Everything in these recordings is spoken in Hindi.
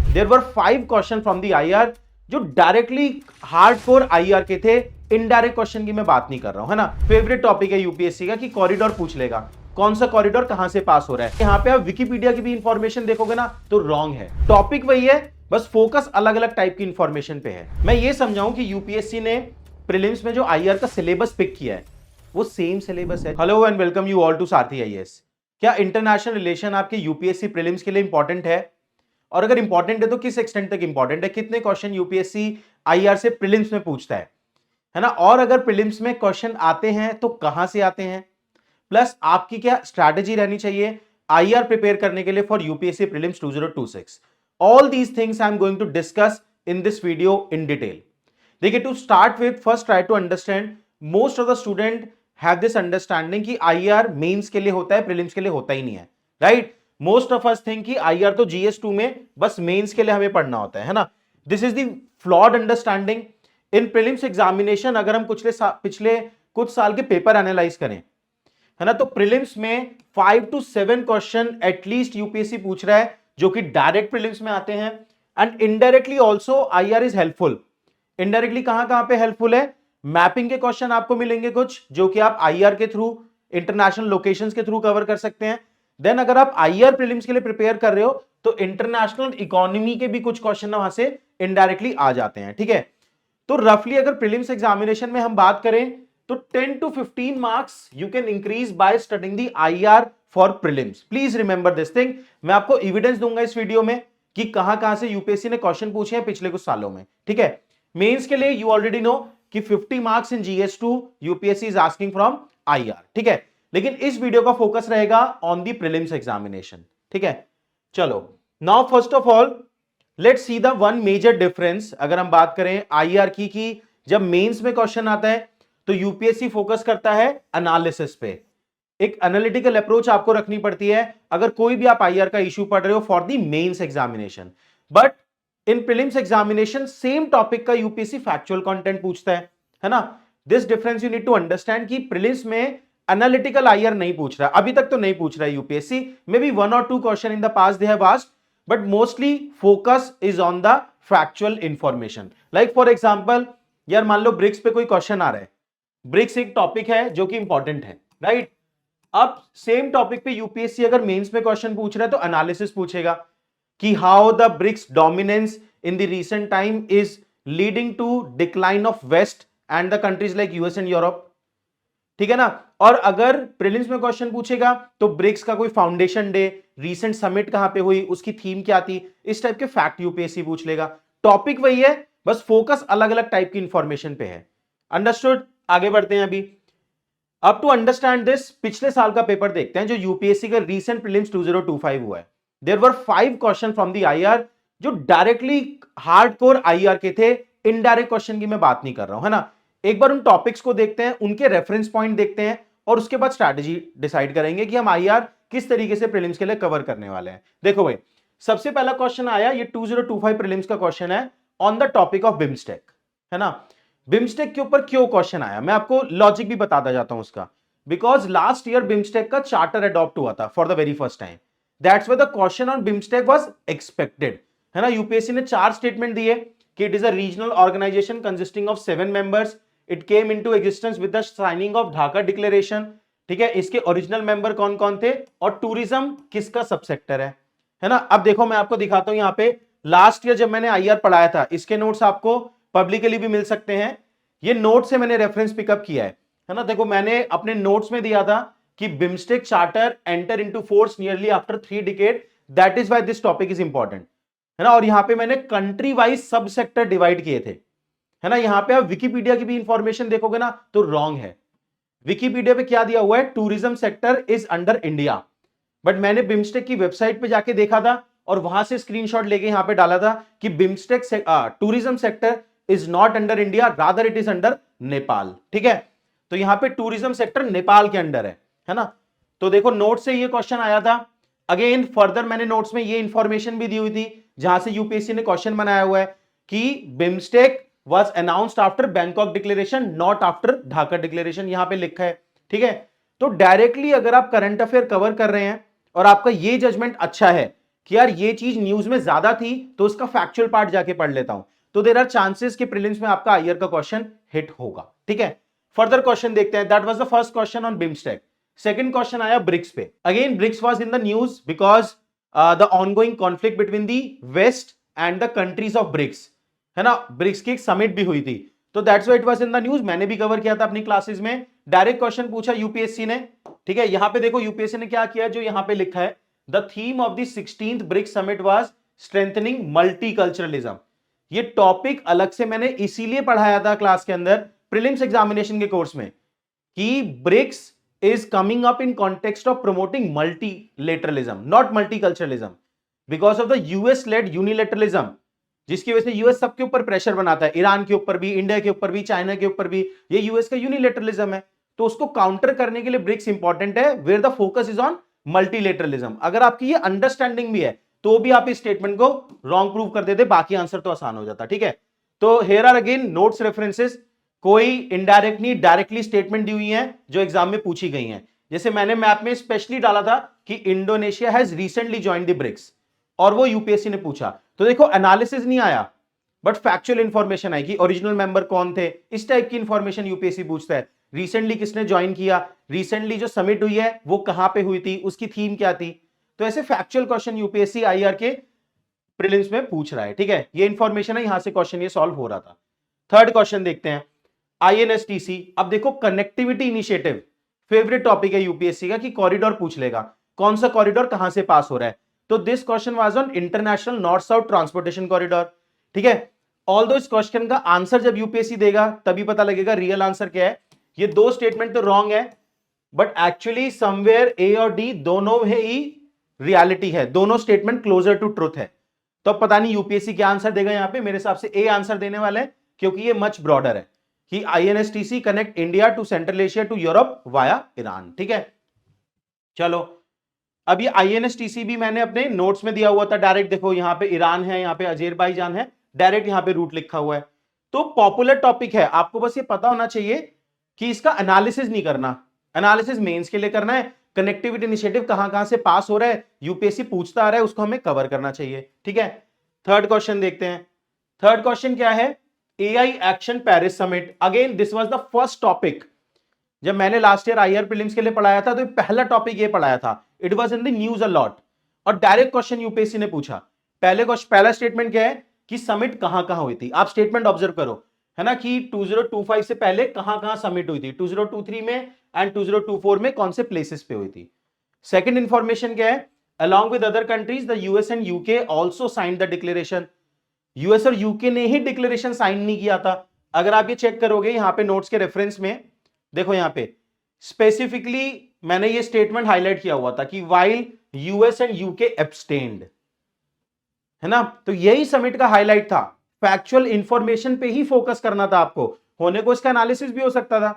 There were 5 question from the IR जो डायरेक्टली हार्डकोर आईआर के थे। इनडायरेक्ट क्वेश्चन की मैं बात नहीं कर रहा हूं, है ना। फेवरेट टॉपिक है यूपीएससी का कि कॉरिडोर पूछ लेगा, कौन सा कॉरिडोर कहां से पास हो रहा है। यहां पे आप विकिपीडिया की भी इंफॉर्मेशन देखोगे ना तो रॉन्ग है, टॉपिक वही है, बस फोकस अलग अलग टाइप की इंफॉर्मेशन पे है। मैं ये समझाऊं कि यूपीएससी ने प्रीलिम्स में जो आईआर का सिलेबस पिक किया है वो सेम सिलेबस है। Hello and welcome you all to Sarathi IAS. क्या इंटरनेशनल रिलेशन आपके यूपीएससी प्रीलिम्स के लिए इंपॉर्टेंट है? और अगर इंपॉर्टेंट है तो किस एक्सटेंट तक इंपॉर्टेंट है? कितने क्वेश्चन यूपीएससी आईआर से प्रीलिम्स में पूछता है ना। और अगर प्रीलिम्स में क्वेश्चन आते हैं तो कहां से आते हैं, प्लस आपकी क्या स्ट्रैटेजी रहनी चाहिए आईआर प्रिपेयर करने के लिए for UPSC prelims 2026। All these things I am going to discuss in this video in detail. देखिए, to start with first try to understand, most of the student have this understanding कि आईआर मेंस के लिए होता है, प्रीलिम्स के लिए होता ही नहीं है, right. Most of us think कि आईआर तो जीएस2 में बस मेंस के लिए हमें पढ़ना होता है ना। This is the flawed understanding. In prelims examination अगर हम पिछले कुछ साल के पेपर एनालाइज करें, है ना, तो प्रीलिम्स में 5 to 7 क्वेश्चन एटलीस्ट यूपीएससी पूछ रहा है जो कि डायरेक्ट प्रीलिम्स में आते हैं। And indirectly also IR is helpful. Indirectly कहां कहां पे हेल्पफुल है? मैपिंग के क्वेश्चन आपको मिलेंगे कुछ जो कि आप आईआर के थ्रू, इंटरनेशनल लोकेशंस के थ्रू कवर कर सकते हैं। देन अगर आप आईआर प्रीलिम्स के लिए प्रिपेयर कर रहे हो तो इंटरनेशनल इकोनॉमी के भी कुछ क्वेश्चन वहां से इनडायरेक्टली आ जाते हैं, ठीक है। तो रफली अगर प्रीलिम्स एग्जामिनेशन में हम बात करें तो 10 to 15 marks you can increase by studying the IR for prelims. Please remember this thing. मैं आपको एविडेंस दूंगा इस वीडियो में कि कहां कहां से यूपीएससी ने क्वेश्चन पूछे हैं पिछले कुछ सालों में, ठीक है। मेंस के लिए यू ऑलरेडी नो कि 50 marks in GS two UPSC is asking from IR, ठीक है। लेकिन इस वीडियो का फोकस रहेगा ऑन दी प्रीलिम्स एग्जामिनेशन, ठीक है। चलो, now first of all let's see the one major difference. अगर हम बात करें आईआर की कि जब मेंस में क्वेश्चन आता है तो यूपीएससी फोकस करता है एनालिसिस पे। एक एनालिटिकल अप्रोच आपको रखनी पड़ती है अगर कोई भी आप आईआर का इशू पढ़ रहे हो for the mains examination. But in prelims examination same topic का यूपीएससी फैक्चुअल कंटेंट पूछता है ना। This difference you need to understand कि प्रीलिम्स में एनालिटिकल आईआर नहीं पूछ रहा, अभी तक तो नहीं पूछ रहा है UPSC. May be 1 or 2 question in the past they have asked, but mostly focus is on the factual information. Like for example, यार मान लो ब्रिक्स पे कोई क्वेश्चन आ रहा है। ब्रिक्स एक टॉपिक है जो कि इंपॉर्टेंट है, राइट। अब सेम टॉपिक पे यूपीएससी अगर मेंस में क्वेश्चन पूछ रहा है तो एनालिसिस पूछेगा कि how the BRICS dominance in the recent time is leading to decline of west and the countries like US and Europe, ठीक है ना। और अगर प्रीलिम्स में क्वेश्चन पूछेगा तो ब्रिक्स का कोई फाउंडेशन डे, रीसेंट समिट कहां पे हुई, उसकी थीम क्या थी, इस टाइप के फैक्ट यूपीएससी पूछ लेगा। टॉपिक वही है, बस फोकस अलग अलग टाइप की इंफॉर्मेशन पे है। अंडरस्टूड? आगे बढ़ते हैं अभी। अब टू अंडरस्टैंड दिस, पिछले साल का पेपर देखते हैं जो यूपीएससी का रीसेंट प्रीलिम्स 2025 हुआ है। There were 5 question from the IR जो डायरेक्टली हार्डकोर आईआर के थे। इनडायरेक्ट क्वेश्चन की मैं बात नहीं कर रहा हूं, है ना। एक बार उन टॉपिक्स को देखते हैं, उनके रेफरेंस पॉइंट देखते हैं और उसके बाद स्ट्रैटेजी डिसाइड करेंगे कि हम आईआर किस तरीके से प्रीलिम्स के लिए कवर करने वाले हैं। देखो भाई, सबसे पहला क्वेश्चन आया, ये 2025 प्रीलिम्स का क्वेश्चन है on the topic of BIMSTEC, है ना। बिम्स्टेक के ऊपर क्यों क्वेश्चन आया, मैं आपको लॉजिक भी बताता जाता हूं उसका। बिकॉज लास्ट ईयर बिम्स्टेक का चार्टर अडॉप्ट हुआ था for the very first time. That's why the question on BIMSTEC was expected, है ना। यूपीएससी ने 4 स्टेटमेंट दिए कि it is a regional organisation consisting of 7 members. It came into existence with the signing of Dhaka declaration, ठीक है। इसके ओरिजिनल मेंबर कौन कौन थे और टूरिज्म किसका सबसेक्टर है ना। अब देखो मैं आपको दिखाता हूं यहां पे, लास्ट ईयर जब मैंने आईआर पढ़ाया था इसके नोट्स आपको पब्लिकली भी मिल सकते हैं। ये नोट से मैंने रेफरेंस पिकअप किया है ना। देखो मैंने अपने नोट्स में दिया था कि BIMSTEC charter enter into force nearly after 3 decade, that is why this topic is important, है ना। और यहां पे मैंने कंट्री वाइज सब सेक्टर डिवाइड किए थे, है ना। यहां पे आप विकिपीडिया की भी इंफॉर्मेशन देखोगे ना तो रॉन्ग है। विकिपीडिया पे क्या दिया हुआ है, tourism sector is under India, but मैंने बिम्स्टेक की वेबसाइट पे जाके देखा था और वहां से स्क्रीनशॉट लेके यहां पे डाला था कि BIMSTEC tourism sector is not under India, rather it is under Nepal, ठीक है। तो यहां पे टूरिज्म सेक्टर नेपाल के अंडर है ना। तो देखो नोट से ये क्वेश्चन आया था। अगेन फर्दर मैंने नोट्स में ये इंफॉर्मेशन भी दी हुई थी जहां से यूपीएससी ने क्वेश्चन बनाया हुआ है कि BIMSTEC was announced after Bangkok declaration, not after Dhaka declaration, यहां पे लिखा है, ठीक है। तो डायरेक्टली अगर आप करंट अफेयर कवर कर रहे हैं और आपका ये जजमेंट अच्छा है कि यार ये चीज न्यूज में ज्यादा थी तो उसका फैक्चुअल पार्ट जाके पढ़ लेता हूं, तो देयर आर चांसेस कि प्रीलिम्स में आपका आईआर का क्वेश्चन हिट होगा। ठीक है, फर्दर क्वेश्चन देखते हैं। That was the first question on BIMSTEC. Second question आया ब्रिक्स पे। Again BRICS was in the news because the ongoing conflict between the west and the countries of BRICS, है ना, ब्रिक्स की एक समिट भी हुई थी, तो that's why it was in the news. मैंने भी कवर किया था अपनी क्लासेस में। डायरेक्ट क्वेश्चन पूछा यूपीएससी ने। ठीक है, यहां पे देखो यूपीएससी ने क्या किया, जो यहां पे लिखा है, the theme of the 16th BRICS summit was strengthening multiculturalism. ये टॉपिक अलग से मैंने इसीलिए पढ़ाया था क्लास के अंदर प्रीलिम्स एग्जामिनेशन के कोर्स में, कि BRICS is coming up in context of promoting multilateralism, not multiculturalism, because of the US led unilateralism, जिसकी वजह से यूएस सबके ऊपर प्रेशर बनाता है, ईरान के ऊपर भी, इंडिया के ऊपर भी, चाइना के ऊपर भी, ये यूएस का यूनिलेटरलिज्म है। तो उसको काउंटर करने के लिए ब्रिक्स इंपॉर्टेंट है, where the focus is on multilateralism. अगर आपकी ये अंडरस्टैंडिंग भी है तो भी आप इस स्टेटमेंट को रॉन्ग प्रूव कर देते, बाकी आंसर तो आसान हो जाता। ठीक है, तो here are again notes references, कोई इनडायरेक्ट नहीं डायरेक्टली स्टेटमेंट दी हुई है जो एग्जाम में पूछी गई हैं। जैसे मैंने मैप में स्पेशली डाला था कि Indonesia has recently joined the BRICS, और वो यूपीएससी ने पूछा, तो देखो एनालिसिस नहीं आया बट फैक्चुअल इंफॉर्मेशन आई कि ओरिजिनल मेंबर कौन थे, इस टाइप की इंफॉर्मेशन यूपीएससी पूछता है। रिसेंटली किसने ज्वाइन किया, रिसेंटली जो समिट हुई है वो कहां पे हुई थी, उसकी थीम क्या थी, तो ऐसे फैक्चुअल क्वेश्चन यूपीएससी आईआर के प्रीलिम्स में पूछ रहा है। ठीक है, ये इंफॉर्मेशन है, यहां से क्वेश्चन ये सॉल्व हो रहा था। थर्ड क्वेश्चन देखते हैं, आईएनएसटीसी। अब देखो कनेक्टिविटी इनिशिएटिव फेवरेट टॉपिक है यूपीएससी का, कि कॉरिडोर पूछ लेगा, कौन सा कॉरिडोर कहां से पास हो रहा है, तो this question was on international north south transportation corridor. ठीक है, ऑल्दो इस क्वेश्चन का आंसर जब यूपीएससी देगा तभी पता लगेगा रियल आंसर क्या है। ये दो स्टेटमेंट तो रॉन्ग है, बट एक्चुअली समवेयर ए और डी दोनों में ही रियलिटी है, दोनों स्टेटमेंट क्लोजर टू ट्रुथ है। तो पता नहीं यूपीएससी क्या आंसर देगा यहां पे, मेरे हिसाब से ए आंसर देने वाला है, क्योंकि ये मच ब्रॉडर है कि INSTC connect India to Central Asia to Europe via Iran. ठीक है, चलो अब ये आईएनएसटीसी भी मैंने अपने नोट्स में दिया हुआ था डायरेक्ट, देखो यहां पे ईरान है, यहां पे अजरबैजान है, डायरेक्ट यहां पे रूट लिखा हुआ है। तो पॉपुलर टॉपिक है, आपको बस ये पता होना चाहिए कि इसका एनालिसिस नहीं करना, एनालिसिस मेंस के लिए करना है। कनेक्टिविटी इनिशिएटिव कहां कहां से पास हो रहा है, यूपीएससी पूछता आ रहा है, उसको हमें कवर करना चाहिए। ठीक है, थर्ड क्वेश्चन देखते हैं। थर्ड क्वेश्चन क्या है, AI action Paris summit. Again this was the first topic, जब मैंने लास्ट ईयर आईआर प्रीलिम्स के लिए पढ़ाया था तो पहला टॉपिक ये पढ़ाया था, it was in the news a lot, और डायरेक्ट क्वेश्चन यूपीएससी ने पूछा। पहला स्टेटमेंट क्या है कि समिट कहां कहां हुई थी, आप स्टेटमेंट ऑब्जर्व करो, है ना, कि 2025 से पहले कहां कहां समिट हुई थी, 2023 में एंड 2024 में कौन से प्लेसेस पे हुई थी। सेकंड इंफॉर्मेशन क्या है, along with other countries the US and UK also signed the declaration। US और यूके ने ही डिक्लेरेशन साइन नहीं किया था। अगर आप ये चेक करोगे यहां पे नोट्स के रेफरेंस में, देखो यहां पे स्पेसिफिकली मैंने ये स्टेटमेंट हाईलाइट किया हुआ था कि while US and UK abstained, है ना, तो यही समिट का हाईलाइट था, फैक्चुअल इंफॉर्मेशन पे ही फोकस करना था आपको। होने को इसका एनालिसिस भी हो सकता था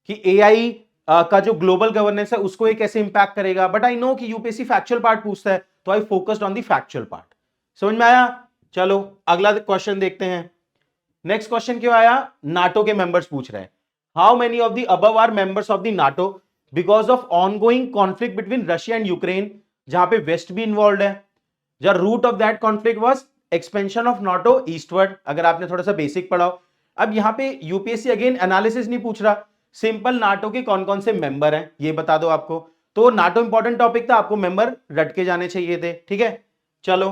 कि एआई का जो ग्लोबल गवर्नेंस है उसको ये कैसे इंपैक्ट करेगा, बट आई नो कि यूपीएससी फैक्चुअल पार्ट पूछता है, तो I focused on the factual part. समझ में आया? चलो अगला क्वेश्चन देखते हैं। नेक्स्ट क्वेश्चन क्यों आया, नाटो के मेंबर्स पूछ रहे हैं, how many of the above are members of the NATO because of ongoing conflict between Russia and Ukraine, जहां पे वेस्ट भी इन्वॉल्व है। The root of that conflict was expansion of NATO eastward, अगर आपने थोड़ा सा बेसिक पढ़ा हो। अब यहां पे यूपीएससी अगेन एनालिसिस नहीं पूछ रहा, सिंपल नाटो के कौन कौन से मेंबर हैं ये बता दो आपको, तो नाटो इंपॉर्टेंट टॉपिक था, आपको मेंबर रट के जाने चाहिए थे। ठीक है, चलो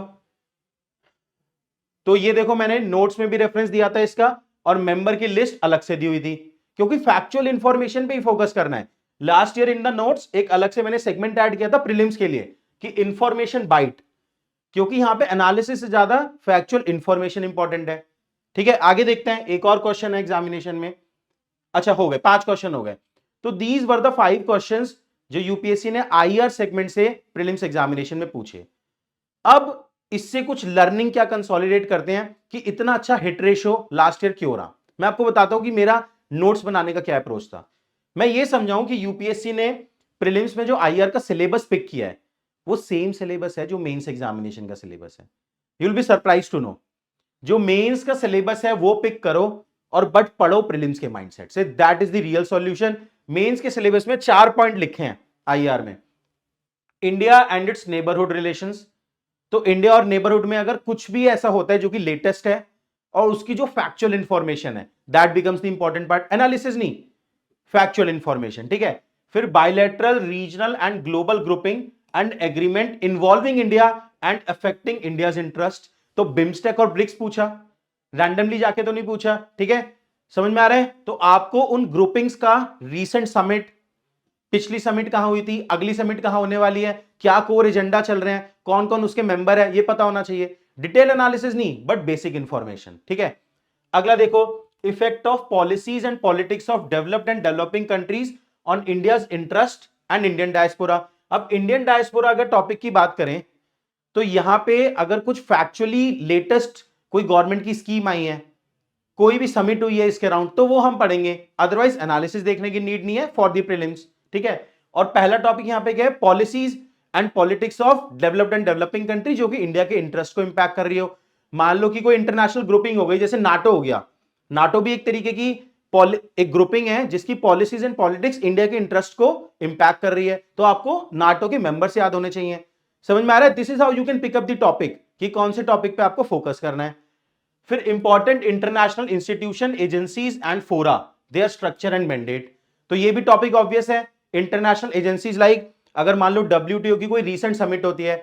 तो ये देखो मैंने नोट्स में भी रेफरेंस दिया था इसका, और मेंबर की लिस्ट अलग से दी हुई थी, क्योंकि फैक्चुअल इंफॉर्मेशन पे ही फोकस करना है। Last year in the notes एक अलग से मैंने सेगमेंट ऐड किया था प्रीलिम्स के लिए कि इंफॉर्मेशन बाइट, क्योंकि यहां पे एनालिसिस से ज्यादा फैक्चुअल इंफॉर्मेशन इंपॉर्टेंट है। ठीक है, आगे देखते हैं, एक और क्वेश्चन है एग्जामिनेशन में। अच्छा हो गए 5 क्वेश्चन हो गए। तो दीज वर द 5 क्वेश्चंस जो यूपीएससी ने आईआर सेगमेंट से प्रीलिम्स एग्जामिनेशन में पूछे। अब इससे कुछ लर्निंग क्या कंसोलिडेट करते हैं कि इतना अच्छा हिट रेशो लास्ट ईयर क्यों रहा। मैं आपको बताता हूं कि मेरा नोट्स बनाने का क्या अप्रोच था। मैं ये समझाऊं कि यूपीएससी ने प्रीलिम्स में जो आईआर का सिलेबस पिक किया है वो सेम सिलेबस है जो मेंस एग्जामिनेशन का सिलेबस है। You will be surprise to know, जो मेंस का सिलेबस है वो पिक करो और बट पढ़ो प्रीलिम्स के माइंडसेट से, that is the real solution. Mains के सिलेबस में 4 पॉइंट लिखे हैं आईआर में, India and its neighbourhood relations, तो इंडिया और नेबरहुड में अगर कुछ भी ऐसा होता है जो कि लेटेस्ट है और उसकी जो फैक्चुअल इंफॉर्मेशन है, that becomes the important part, analysis नहीं, फैक्चुअल इंफॉर्मेशन, ठीक है। फिर bilateral, regional and global grouping and agreement involving India and affecting India's interest. तो बिम्स्टेक और ब्रिक्स पूछा, रैंडमली जाके तो नहीं पूछा, ठीक है, समझ में आ रहा है। तो आपको उन ग्रुपिंग्स का रीसेंट समिट, पिछली समिट कहां हुई थी, अगली समिट कहां होने वाली है, क्या कोर एजेंडा चल रहे हैं, कौन कौन उसके मेंबर है, ये पता होना चाहिए। डिटेल एनालिसिस नहीं, बट बेसिक इंफॉर्मेशन, ठीक है। अगला देखो, effect of policies and politics of developed and developing countries on India's interest and Indian diaspora. अब इंडियन डायस्पोरा अगर टॉपिक की बात करें तो यहां पे अगर कुछ फैक्चुअली लेटेस्ट कोई गवर्नमेंट की स्कीम आई है, कोई भी समिट हुई है इसके राउंड, तो वो हम पढ़ेंगे, अदरवाइज एनालिसिस देखने की नीड नहीं है फॉर द प्रीलिम्स, ठीक है। और पहला टॉपिक यहां पे क्या है, policies and politics of developed and developing country, जो कि इंडिया के इंटरेस्ट को इंपैक्ट कर रही हो। मान लो कि कोई इंटरनेशनल ग्रुपिंग हो गई, जैसे नाटो हो गया, नाटो भी एक तरीके की एक ग्रुपिंग है जिसकी पॉलिसीज एंड पॉलिटिक्स इंडिया के इंटरेस्ट को इंपैक्ट कर रही है, तो आपको नाटो के मेंबर्स याद होने चाहिए। समझ में आ रहा है? This is how you can pick up the topic, कि कौन से टॉपिक पे आपको फोकस करना है। फिर important international institution, agencies and फोरा, देयर स्ट्रक्चर एंड मैंडेट। तो ये भी टॉपिक ऑब्वियस है। इंटरनेशनल एजेंसीज लाइक, अगर मान लो डब्ल्यूटीओ की कोई रीसेंट समिट होती है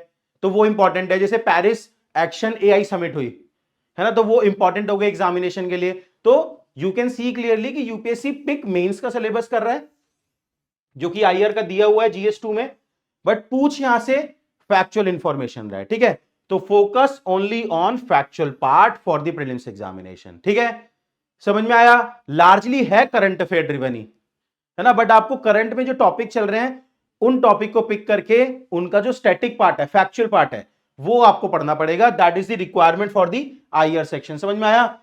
तो वो इंपॉर्टेंट है, जैसे पेरिस एक्शन एआई समिट हुई है ना, तो वो इंपॉर्टेंट हो गया एग्जामिनेशन के लिए। तो यू कैन सी क्लियरली कि यूपीएससी पिक मेंस का सिलेबस कर रहा है, जो कि आईआर का दिया हुआ है जीएस2 में, बट पूछ यहां से फैक्चुअल इंफॉर्मेशन रहा है, ठीक है। तो focus only on factual part for the prelims examination, ठीक है, समझ में आया। लार्जली है करंट अफेयर ड्रिवन ही, है ना, बट आपको करंट में जो टॉपिक चल रहे हैं उन टॉपिक को पिक करके उनका जो स्टैटिक पार्ट है, फैक्चुअल पार्ट है, वो आपको पढ़ना पड़ेगा। That is the requirement for the IR section. समझ में आया?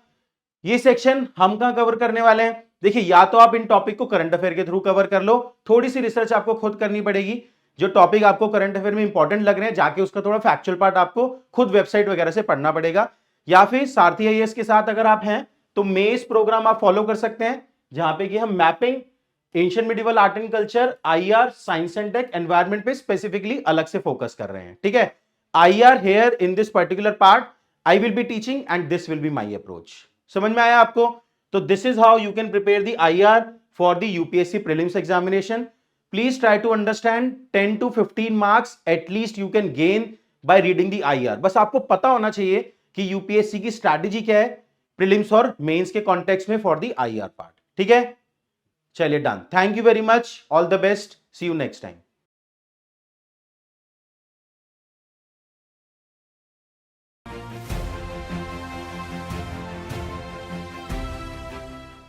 ये सेक्शन हम कहां कवर करने वाले हैं, देखिए, या तो आप इन टॉपिक को करंट अफेयर के थ्रू कवर कर लो, थोड़ी सी रिसर्च आपको खुद करनी पड़ेगी, जो टॉपिक आपको करंट अफेयर में इंपॉर्टेंट लग रहे हैं जाके उसका थोड़ा फैक्चुअल पार्ट आपको खुद वेबसाइट वगैरह से पढ़ना पड़ेगा। या फिर सारथी आईएएस के साथ अगर आप हैं तो मेस प्रोग्राम आप फॉलो कर सकते हैं, जहां पे कि हम mapping, ancient medieval art and culture, IR, science and tech, environment पे स्पेसिफिकली अलग से फोकस कर रहे हैं, ठीक है। IR here in this particular part I will be teaching and this will be my approach. समझ में आया आपको? तो this is how you can prepare the IR for the UPSC prelims examination. Please try to understand 10 to 15 marks at least you can gain by reading the IR. बस आपको पता होना चाहिए कि यूपीएससी की स्ट्रैटेजी क्या है प्रीलिम्स और मेंस के कॉन्टेक्स्ट में फॉर द आईआर पार्ट, ठीक है। चलिए, done. Thank you very much, all the best, see you next time.